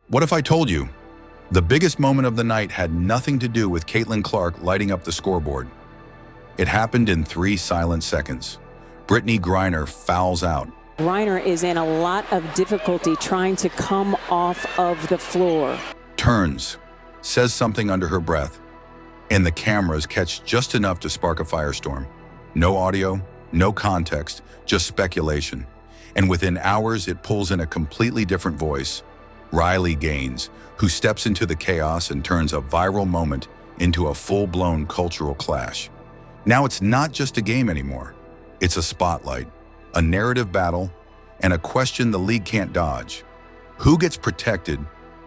What if I told you? The biggest moment of the night had nothing to do with Caitlin Clark lighting up the scoreboard. It happened in 3 silent seconds. Brittney Griner fouls out. Griner is in a lot of difficulty trying to come off of the floor. Turns, says something under her breath, and the cameras catch just enough to spark a firestorm. No audio, no context, just speculation. And within hours, it pulls in a completely different voice, Riley Gaines, who steps into the chaos and turns a viral moment into a full-blown cultural clash. Now it's not just a game anymore. It's a spotlight, a narrative battle, and a question the league can't dodge. Who gets protected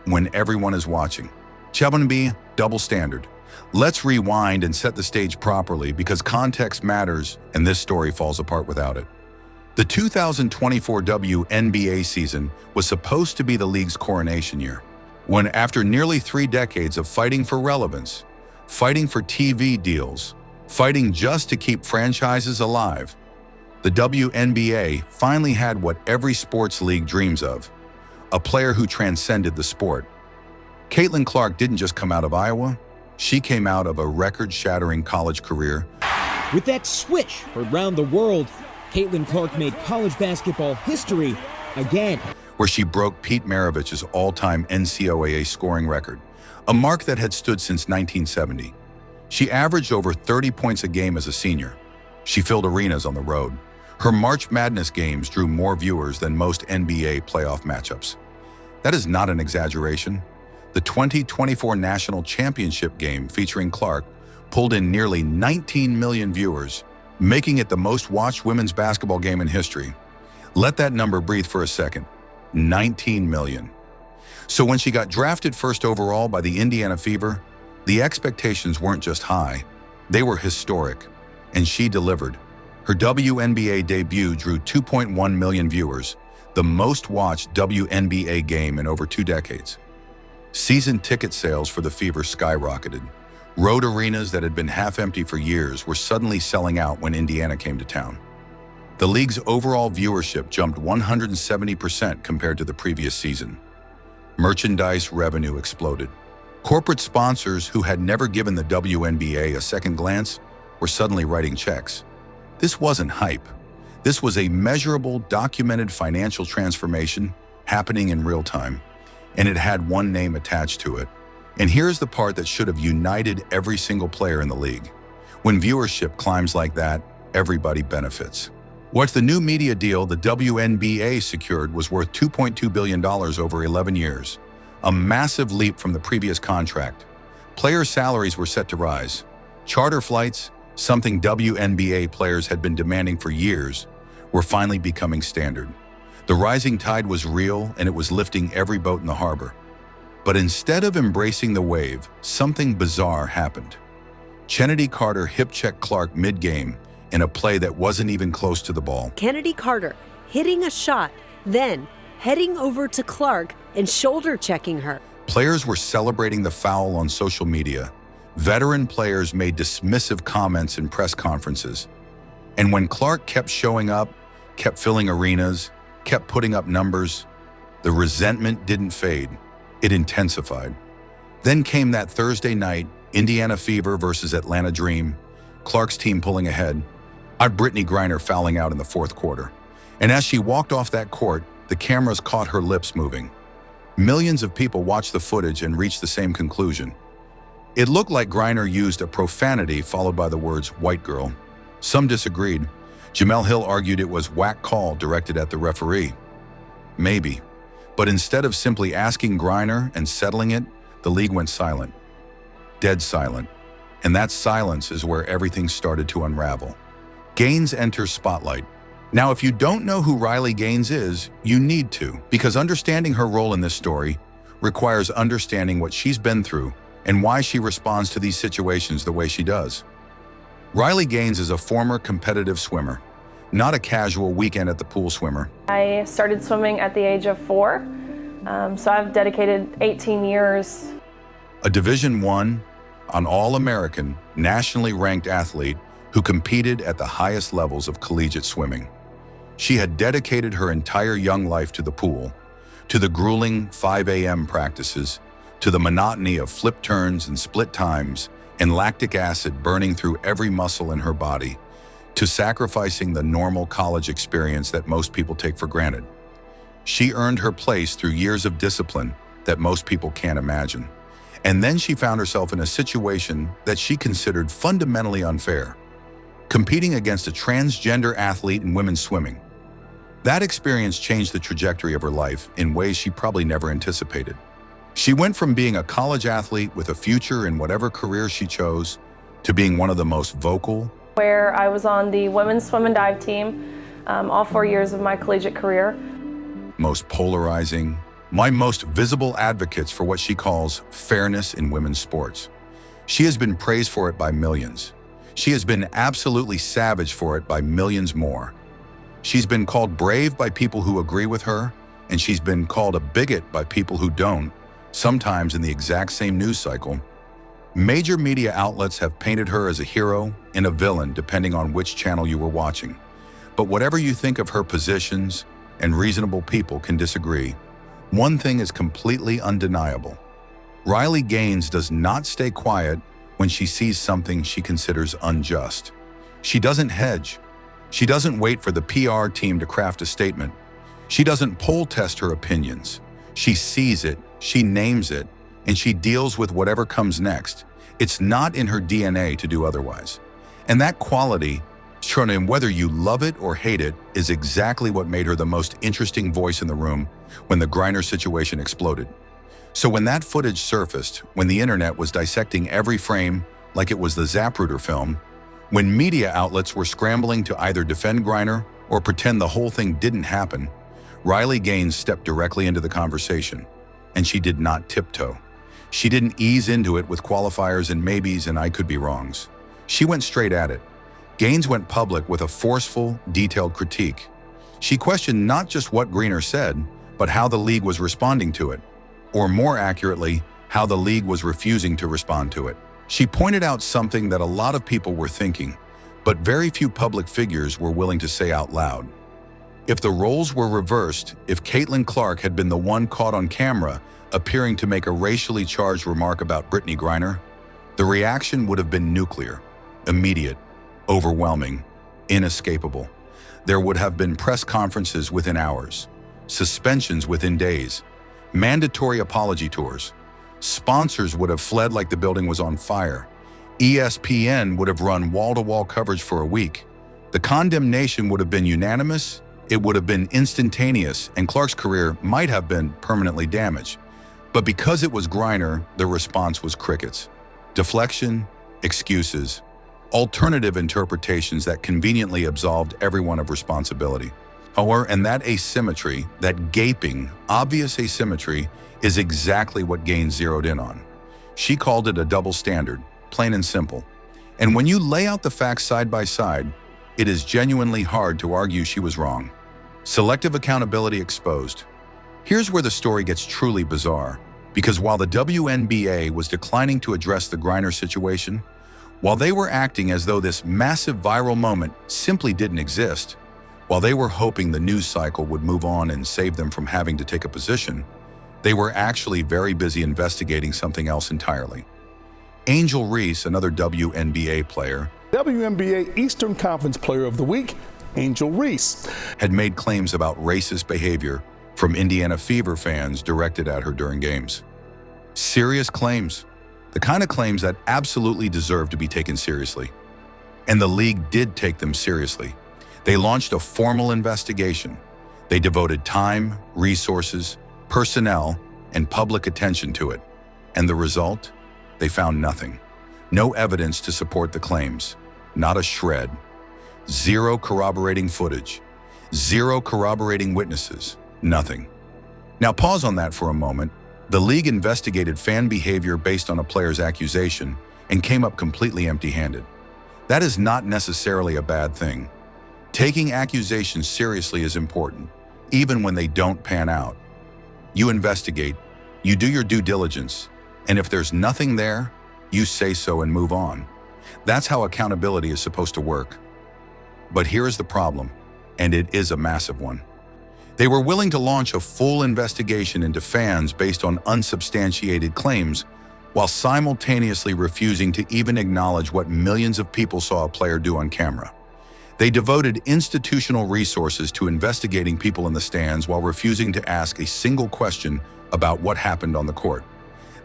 when everyone is watching? Chebonbi, double standard. Let's rewind and set the stage properly because context matters and this story falls apart without it. The 2024 WNBA season was supposed to be the league's coronation year, when after nearly 3 decades of fighting for relevance, fighting for TV deals, fighting just to keep franchises alive, the WNBA finally had what every sports league dreams of, a player who transcended the sport. Caitlin Clark didn't just come out of Iowa, she came out of a record-shattering college career. With that swish around the world, Caitlin Clark made college basketball history again, where she broke Pete Maravich's all-time NCAA scoring record, a mark that had stood since 1970. She averaged over 30 points a game as a senior. She filled arenas on the road. Her March Madness games drew more viewers than most NBA playoff matchups. That is not an exaggeration. The 2024 National Championship game featuring Clark pulled in nearly 19 million viewers, making it the most watched women's basketball game in history. Let that number breathe for a second. 19 million. So when she got drafted first overall by the Indiana Fever, the expectations weren't just high, they were historic, and she delivered. Her WNBA debut drew 2.1 million viewers, the most watched WNBA game in over 2 decades. Season ticket sales for the Fever skyrocketed. Road arenas that had been half empty for years were suddenly selling out when Indiana came to town. The league's overall viewership jumped 170% compared to the previous season. Merchandise revenue exploded. Corporate sponsors who had never given the WNBA a second glance were suddenly writing checks. This wasn't hype. This was a measurable, documented financial transformation happening in real time, and it had one name attached to it. And here's the part that should have united every single player in the league. When viewership climbs like that, everybody benefits. What the new media deal the WNBA secured was worth $2.2 billion over 11 years, a massive leap from the previous contract. Player salaries were set to rise. Charter flights, something WNBA players had been demanding for years, were finally becoming standard. The rising tide was real and it was lifting every boat in the harbor. But instead of embracing the wave, something bizarre happened. Kennedy Carter hip-checked Clark mid-game in a play that wasn't even close to the ball. Kennedy Carter hitting a shot, then heading over to Clark and shoulder-checking her. Players were celebrating the foul on social media. Veteran players made dismissive comments in press conferences. And when Clark kept showing up, kept filling arenas, kept putting up numbers, the resentment didn't fade. It intensified. Then came that Thursday night, Indiana Fever versus Atlanta Dream, Clark's team pulling ahead. Brittney Griner fouling out in the 4th quarter. And as she walked off that court, the cameras caught her lips moving. Millions of people watched the footage and reached the same conclusion. It looked like Griner used a profanity followed by the words, "white girl." Some disagreed. Jamel Hill argued it was whack call directed at the referee. Maybe. But instead of simply asking Griner and settling it, the league went silent. Dead silent. And that silence is where everything started to unravel. Gaines enters spotlight. Now, if you don't know who Riley Gaines is, you need to, because understanding her role in this story requires understanding what she's been through and why she responds to these situations the way she does. Riley Gaines is a former competitive swimmer, not a casual weekend at the pool swimmer. I started swimming at the age of 4, so I've dedicated 18 years. A Division I, an All-American, nationally ranked athlete who competed at the highest levels of collegiate swimming. She had dedicated her entire young life to the pool, to the grueling 5 a.m. practices, to the monotony of flip turns and split times, and lactic acid burning through every muscle in her body, to sacrificing the normal college experience that most people take for granted. She earned her place through years of discipline that most people can't imagine. And then she found herself in a situation that she considered fundamentally unfair, competing against a transgender athlete in women's swimming. That experience changed the trajectory of her life in ways she probably never anticipated. She went from being a college athlete with a future in whatever career she chose to being one of the most vocal, where I was on the women's swim and dive team all 4 years of my collegiate career. most polarizing, my most visible advocates for what she calls fairness in women's sports. She has been praised for it by millions. She has been absolutely savage for it by millions more. She's been called brave by people who agree with her, and she's been called a bigot by people who don't, sometimes in the exact same news cycle. Major media outlets have painted her as a hero and a villain depending on which channel you were watching. But whatever you think of her positions, and reasonable people can disagree, one thing is completely undeniable. Riley Gaines does not stay quiet when she sees something she considers unjust. She doesn't hedge. She doesn't wait for the PR team to craft a statement. She doesn't poll test her opinions. She sees it, she names it, and she deals with whatever comes next. It's not in her DNA to do otherwise. And that quality, shown in whether you love it or hate it, is exactly what made her the most interesting voice in the room when the Griner situation exploded. So when that footage surfaced, when the internet was dissecting every frame like it was the Zapruder film, when media outlets were scrambling to either defend Griner or pretend the whole thing didn't happen, Riley Gaines stepped directly into the conversation, and she did not tiptoe. She didn't ease into it with qualifiers and maybes and I could be wrongs. She went straight at it. Gaines went public with a forceful, detailed critique. She questioned not just what Griner said, but how the league was responding to it, or more accurately, how the league was refusing to respond to it. She pointed out something that a lot of people were thinking, but very few public figures were willing to say out loud. If the roles were reversed, if Caitlin Clark had been the one caught on camera appearing to make a racially charged remark about Brittney Griner, the reaction would have been nuclear, immediate, overwhelming, inescapable. There would have been press conferences within hours, suspensions within days, mandatory apology tours. Sponsors would have fled like the building was on fire. ESPN would have run wall-to-wall coverage for a week. The condemnation would have been unanimous, it would have been instantaneous, and Clark's career might have been permanently damaged. But because it was Griner, the response was crickets. Deflection, excuses, alternative interpretations that conveniently absolved everyone of responsibility. And that asymmetry, that gaping, obvious asymmetry, is exactly what Gaines zeroed in on. She called it a double standard, plain and simple. And when you lay out the facts side by side, it is genuinely hard to argue she was wrong. Selective accountability exposed. Here's where the story gets truly bizarre, because while the WNBA was declining to address the Griner situation, while they were acting as though this massive viral moment simply didn't exist, while they were hoping the news cycle would move on and save them from having to take a position, they were actually very busy investigating something else entirely. Angel Reese, another WNBA player, WNBA Eastern Conference Player of the Week, Angel Reese, had made claims about racist behavior from Indiana Fever fans directed at her during games. Serious claims, the kind of claims that absolutely deserve to be taken seriously. And the league did take them seriously. They launched a formal investigation. They devoted time, resources, personnel, and public attention to it. And the result? They found nothing. No evidence to support the claims. Not a shred. Zero corroborating footage. Zero corroborating witnesses. Nothing. Now pause on that for a moment. The league investigated fan behavior based on a player's accusation and came up completely empty-handed. That is not necessarily a bad thing. Taking accusations seriously is important, even when they don't pan out. You investigate, you do your due diligence, and if there's nothing there, you say so and move on. That's how accountability is supposed to work. But here is the problem, and it is a massive one. They were willing to launch a full investigation into fans based on unsubstantiated claims, while simultaneously refusing to even acknowledge what millions of people saw a player do on camera. They devoted institutional resources to investigating people in the stands while refusing to ask a single question about what happened on the court.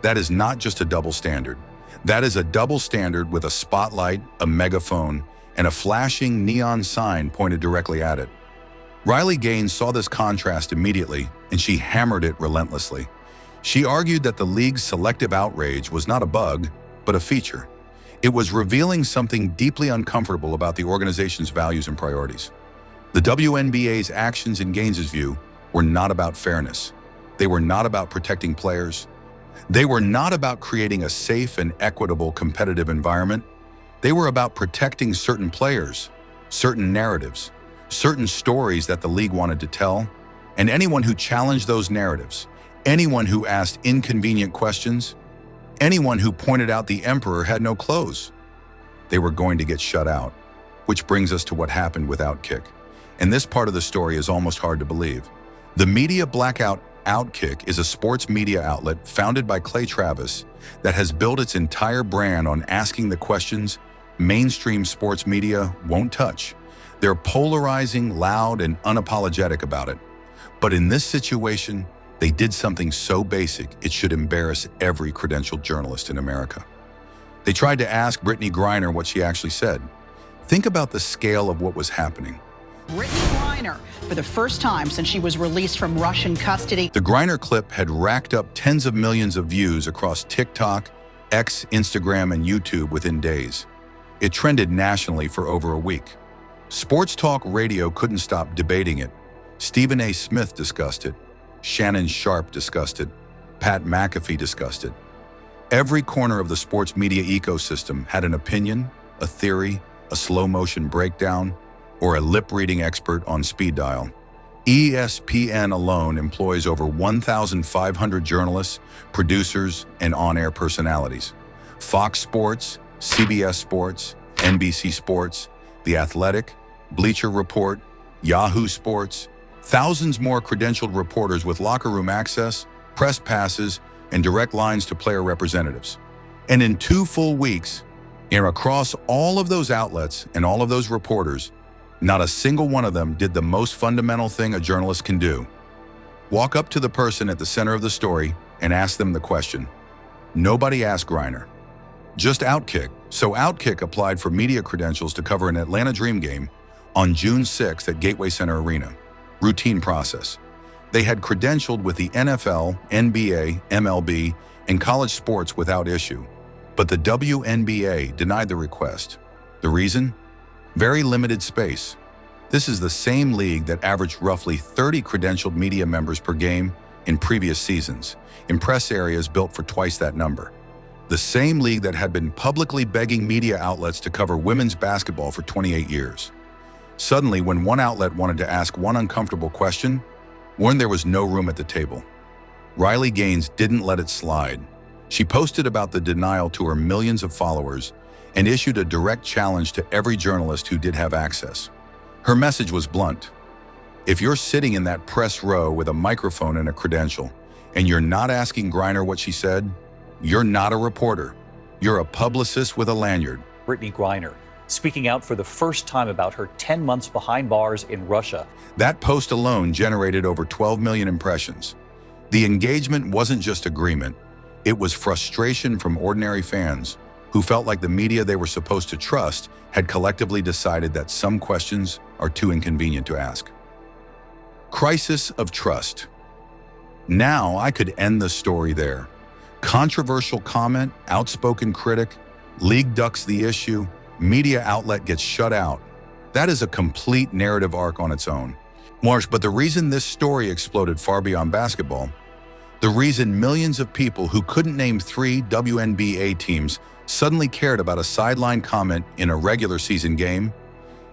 That is not just a double standard. That is a double standard with a spotlight, a megaphone, and a flashing neon sign pointed directly at it. Riley Gaines saw this contrast immediately, and she hammered it relentlessly. She argued that the league's selective outrage was not a bug, but a feature. It was revealing something deeply uncomfortable about the organization's values and priorities. The WNBA's actions, in Gaines's view, were not about fairness. They were not about protecting players. They were not about creating a safe and equitable competitive environment. They were about protecting certain players, certain narratives, certain stories that the league wanted to tell, and anyone who challenged those narratives, anyone who asked inconvenient questions, anyone who pointed out the emperor had no clothes. They were going to get shut out, which brings us to what happened with Outkick. And this part of the story is almost hard to believe. The media blackout Outkick is a sports media outlet founded by Clay Travis that has built its entire brand on asking the questions mainstream sports media won't touch. They're polarizing, loud, and unapologetic about it. But in this situation, they did something so basic it should embarrass every credentialed journalist in America. They tried to ask Brittney Griner what she actually said. Think about the scale of what was happening. Brittney Griner, for the first time since she was released from Russian custody. The Griner clip had racked up tens of millions of views across TikTok, X, Instagram, and YouTube within days. It trended nationally for over a week. Sports talk radio couldn't stop debating it. Stephen A. Smith discussed it. Shannon Sharp discussed it. Pat McAfee discussed it. Every corner of the sports media ecosystem had an opinion, a theory, a slow-motion breakdown, or a lip-reading expert on speed dial. ESPN alone employs over 1,500 journalists, producers, and on-air personalities. Fox Sports, CBS Sports, NBC Sports, The Athletic, Bleacher Report, Yahoo Sports, thousands more credentialed reporters with locker room access, press passes, and direct lines to player representatives. And in 2 full weeks, and across all of those outlets and all of those reporters, not a single one of them did the most fundamental thing a journalist can do. Walk up to the person at the center of the story and ask them the question. Nobody asked Griner. Just Outkick. So Outkick applied for media credentials to cover an Atlanta Dream game on June 6th at Gateway Center Arena. Routine process. They had credentialed with the NFL, NBA, MLB, and college sports without issue. But the WNBA denied the request. The reason? Very limited space. This is the same league that averaged roughly 30 credentialed media members per game in previous seasons, in press areas built for twice that number. The same league that had been publicly begging media outlets to cover women's basketball for 28 years. Suddenly, when one outlet wanted to ask one uncomfortable question, there was no room at the table. Riley Gaines didn't let it slide. She posted about the denial to her millions of followers and issued a direct challenge to every journalist who did have access. Her message was blunt. If you're sitting in that press row with a microphone and a credential, and you're not asking Griner what she said, you're not a reporter. You're a publicist with a lanyard. Brittney Griner, speaking out for the first time about her 10 months behind bars in Russia. That post alone generated over 12 million impressions. The engagement wasn't just agreement. It was frustration from ordinary fans who felt like the media they were supposed to trust had collectively decided that some questions are too inconvenient to ask. Crisis of trust. Now I could end the story there. Controversial comment, outspoken critic, league ducks the issue, media outlet gets shut out. That is a complete narrative arc on its own. But the reason this story exploded far beyond basketball, the reason millions of people who couldn't name 3 WNBA teams suddenly cared about a sideline comment in a regular season game,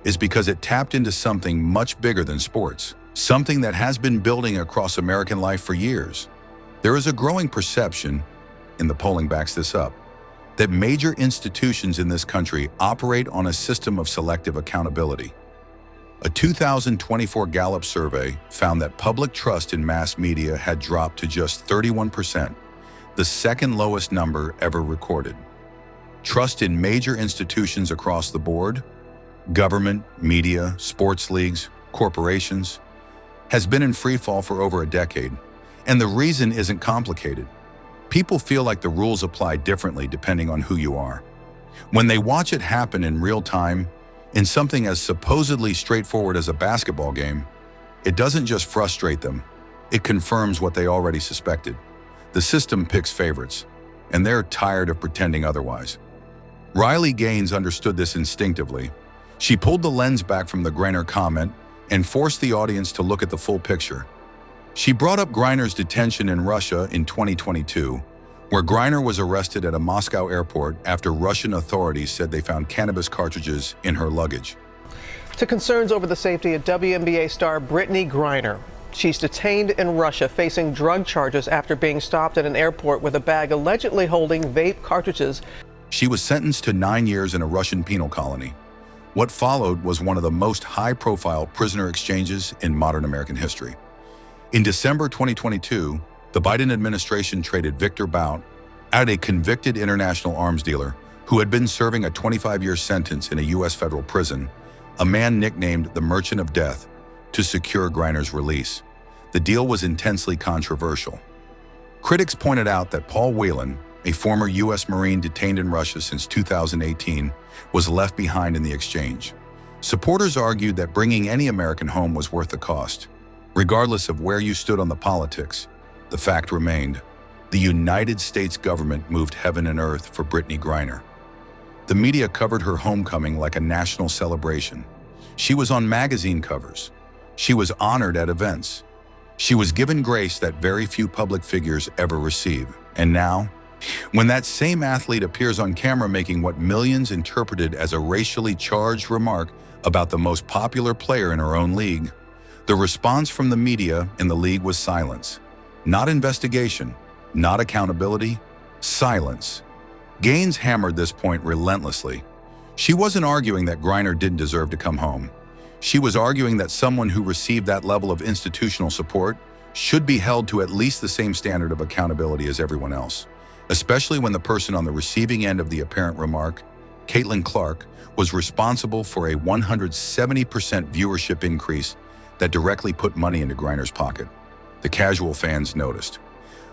is because it tapped into something much bigger than sports, something that has been building across American life for years. There is a growing perception, and the polling backs this up, that major institutions in this country operate on a system of selective accountability. A 2024 Gallup survey found that public trust in mass media had dropped to just 31%, the second lowest number ever recorded. Trust in major institutions across the board, government, media, sports leagues, corporations, has been in freefall for over a decade, and the reason isn't complicated. People feel like the rules apply differently depending on who you are. When they watch it happen in real time, in something as supposedly straightforward as a basketball game, it doesn't just frustrate them, it confirms what they already suspected. The system picks favorites, and they're tired of pretending otherwise. Riley Gaines understood this instinctively. She pulled the lens back from the Griner comment and forced the audience to look at the full picture. She brought up Griner's detention in Russia in 2022, where Griner was arrested at a Moscow airport after Russian authorities said they found cannabis cartridges in her luggage. To concerns over the safety of WNBA star Brittney Griner. She's detained in Russia facing drug charges after being stopped at an airport with a bag allegedly holding vape cartridges. She was sentenced to 9 years in a Russian penal colony. What followed was one of the most high-profile prisoner exchanges in modern American history. In December 2022, the Biden administration traded Victor Bout at a convicted international arms dealer who had been serving a 25-year sentence in a U.S. federal prison, a man nicknamed the Merchant of Death, to secure Griner's release. The deal was intensely controversial. Critics pointed out that Paul Whelan, a former U.S. Marine detained in Russia since 2018, was left behind in the exchange. Supporters argued that bringing any American home was worth the cost. Regardless of where you stood on the politics, the fact remained: the United States government moved heaven and earth for Brittney Griner. The media covered her homecoming like a national celebration. She was on magazine covers. She was honored at events. She was given grace that very few public figures ever receive. And now, when that same athlete appears on camera making what millions interpreted as a racially charged remark about the most popular player in her own league, the response from the media in the league was silence. Not investigation, not accountability, silence. Gaines hammered this point relentlessly. She wasn't arguing that Griner didn't deserve to come home. She was arguing that someone who received that level of institutional support should be held to at least the same standard of accountability as everyone else, especially when the person on the receiving end of the apparent remark, Caitlin Clark, was responsible for a 170% viewership increase that directly put money into Griner's pocket. The casual fans noticed.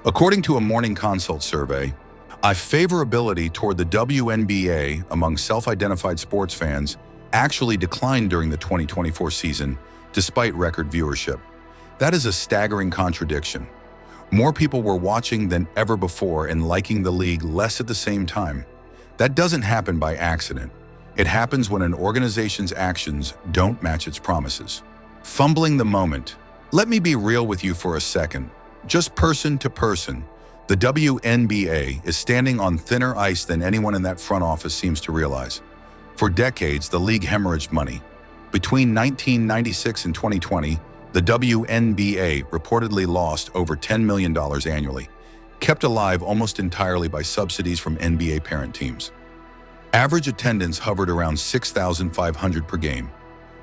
According to a Morning Consult survey, favorability toward the WNBA among self-identified sports fans actually declined during the 2024 season, despite record viewership. That is a staggering contradiction. More people were watching than ever before and liking the league less at the same time. That doesn't happen by accident. It happens when an organization's actions don't match its promises. Fumbling the moment. Let me be real with you for a second. Just person to person, the WNBA is standing on thinner ice than anyone in that front office seems to realize. For decades, the league hemorrhaged money. Between 1996 and 2020, the WNBA reportedly lost over $10 million annually, kept alive almost entirely by subsidies from NBA parent teams. Average attendance hovered around 6,500 per game.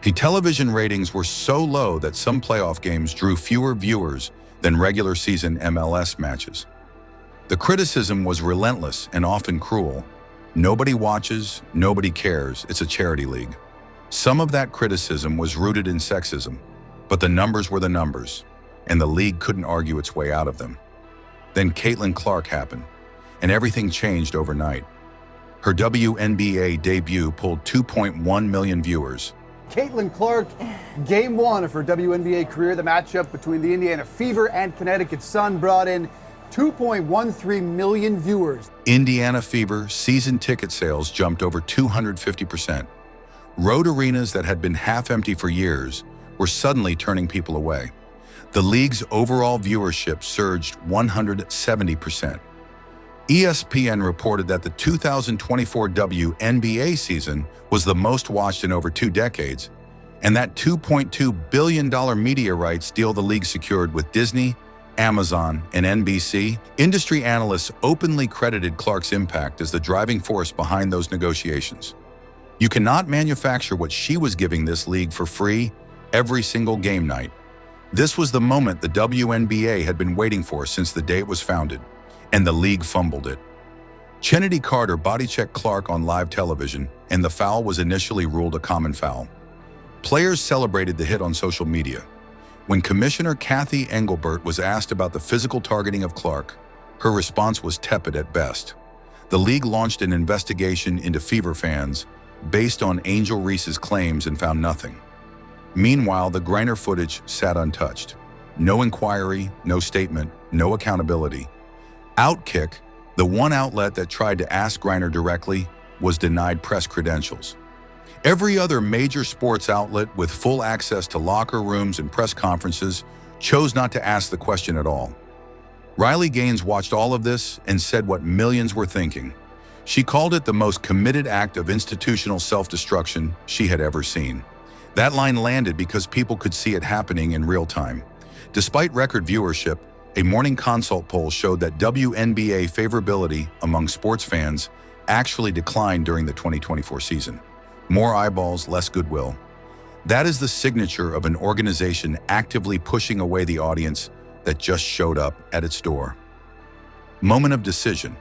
The television ratings were so low that some playoff games drew fewer viewers than regular season MLS matches. The criticism was relentless and often cruel. Nobody watches, nobody cares, it's a charity league. Some of that criticism was rooted in sexism, but the numbers were the numbers, and the league couldn't argue its way out of them. Then Caitlin Clark happened, and everything changed overnight. Her WNBA debut pulled 2.1 million viewers. Caitlin Clark, game one of her WNBA career. The matchup between the Indiana Fever and Connecticut Sun brought in 2.13 million viewers. Indiana Fever season ticket sales jumped over 250%. Road arenas that had been half empty for years were suddenly turning people away. The league's overall viewership surged 170%. ESPN reported that the 2024 WNBA season was the most watched in over 2 decades, and that $2.2 billion media rights deal the league secured with Disney, Amazon, and NBC. Industry analysts openly credited Clark's impact as the driving force behind those negotiations. You cannot manufacture what she was giving this league for free every single game night. This was the moment the WNBA had been waiting for since the day it was founded, and the league fumbled it. Kennedy Carter body-checked Clark on live television, and the foul was initially ruled a common foul. Players celebrated the hit on social media. When Commissioner Kathy Engelbert was asked about the physical targeting of Clark, her response was tepid at best. The league launched an investigation into Fever fans based on Angel Reese's claims and found nothing. Meanwhile, the Griner footage sat untouched. No inquiry, no statement, no accountability. Outkick, the one outlet that tried to ask Griner directly, was denied press credentials. Every other major sports outlet with full access to locker rooms and press conferences chose not to ask the question at all. Riley Gaines watched all of this and said what millions were thinking. She called it the most committed act of institutional self-destruction she had ever seen. That line landed because people could see it happening in real time. Despite record viewership, a Morning Consult poll showed that WNBA favorability among sports fans actually declined during the 2024 season. More eyeballs, less goodwill. That is the signature of an organization actively pushing away the audience that just showed up at its door. Moment of decision.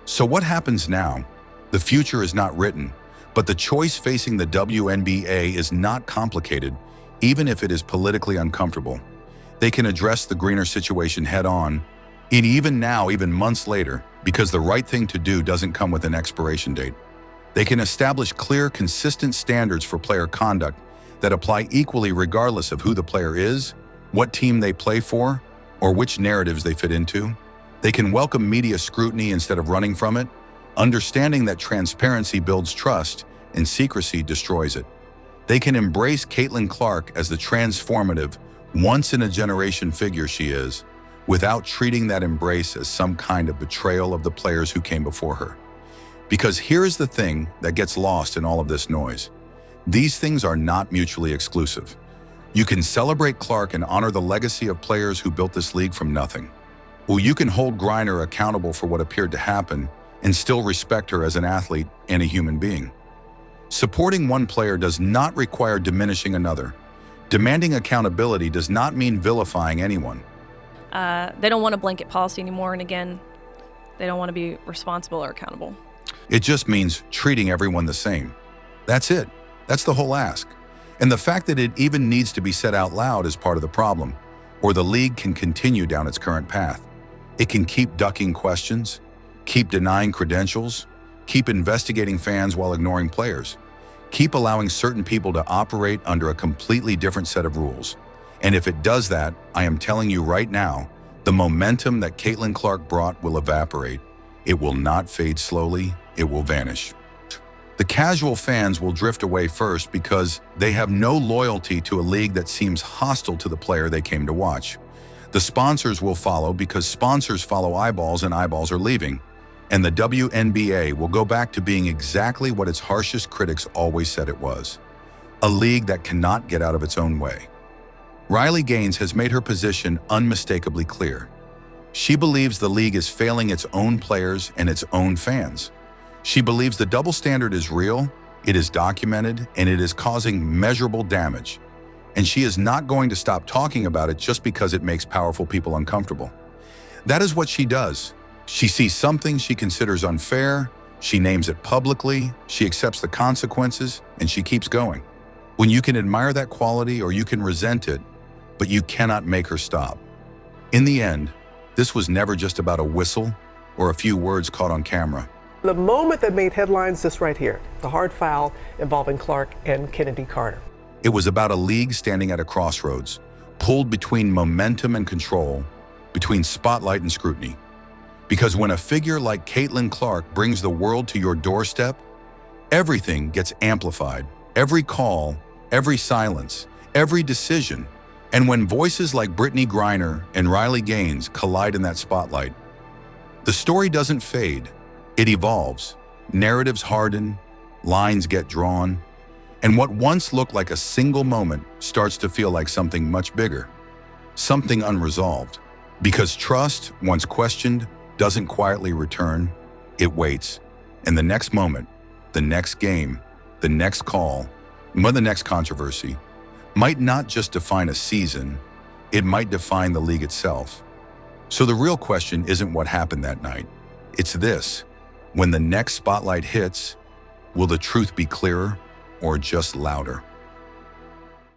So what happens now? The future is not written, but the choice facing the WNBA is not complicated, even if it is politically uncomfortable. They can address the Griner situation head-on, and even now, even months later, because the right thing to do doesn't come with an expiration date. They can establish clear, consistent standards for player conduct that apply equally regardless of who the player is, what team they play for, or which narratives they fit into. They can welcome media scrutiny instead of running from it, understanding that transparency builds trust and secrecy destroys it. They can embrace Caitlin Clark as the transformative, once-in-a-generation figure she is, without treating that embrace as some kind of betrayal of the players who came before her. Because here's the thing that gets lost in all of this noise. These things are not mutually exclusive. You can celebrate Clark and honor the legacy of players who built this league from nothing. Or you can hold Griner accountable for what appeared to happen and still respect her as an athlete and a human being. Supporting one player does not require diminishing another. Demanding accountability does not mean vilifying anyone. They don't want a blanket policy anymore, and again, they don't want to be responsible or accountable. It just means treating everyone the same. That's it. That's the whole ask. And the fact that it even needs to be said out loud is part of the problem, or the league can continue down its current path. It can keep ducking questions, keep denying credentials, keep investigating fans while ignoring players, keep allowing certain people to operate under a completely different set of rules. And if it does that, I am telling you right now, the momentum that Caitlin Clark brought will evaporate. It will not fade slowly, it will vanish. The casual fans will drift away first because they have no loyalty to a league that seems hostile to the player they came to watch. The sponsors will follow because sponsors follow eyeballs and eyeballs are leaving. And the WNBA will go back to being exactly what its harshest critics always said it was. A league that cannot get out of its own way. Riley Gaines has made her position unmistakably clear. She believes the league is failing its own players and its own fans. She believes the double standard is real, it is documented, and it is causing measurable damage. And she is not going to stop talking about it just because it makes powerful people uncomfortable. That is what she does. She sees something she considers unfair, she names it publicly, she accepts the consequences, and she keeps going. When you can admire that quality or you can resent it, but you cannot make her stop. In the end, this was never just about a whistle or a few words caught on camera. The moment that made headlines, this right here, the hard foul involving Clark and Kennedy Carter. It was about a league standing at a crossroads, pulled between momentum and control, between spotlight and scrutiny. Because when a figure like Caitlin Clark brings the world to your doorstep, everything gets amplified. Every call, every silence, every decision. And when voices like Brittney Griner and Riley Gaines collide in that spotlight, the story doesn't fade, it evolves. Narratives harden, lines get drawn, and what once looked like a single moment starts to feel like something much bigger, something unresolved. Because trust, once questioned, doesn't quietly return, it waits. And the next moment, the next game, the next call, the next controversy, might not just define a season, it might define the league itself. So the real question isn't what happened that night. It's this: when the next spotlight hits, will the truth be clearer or just louder?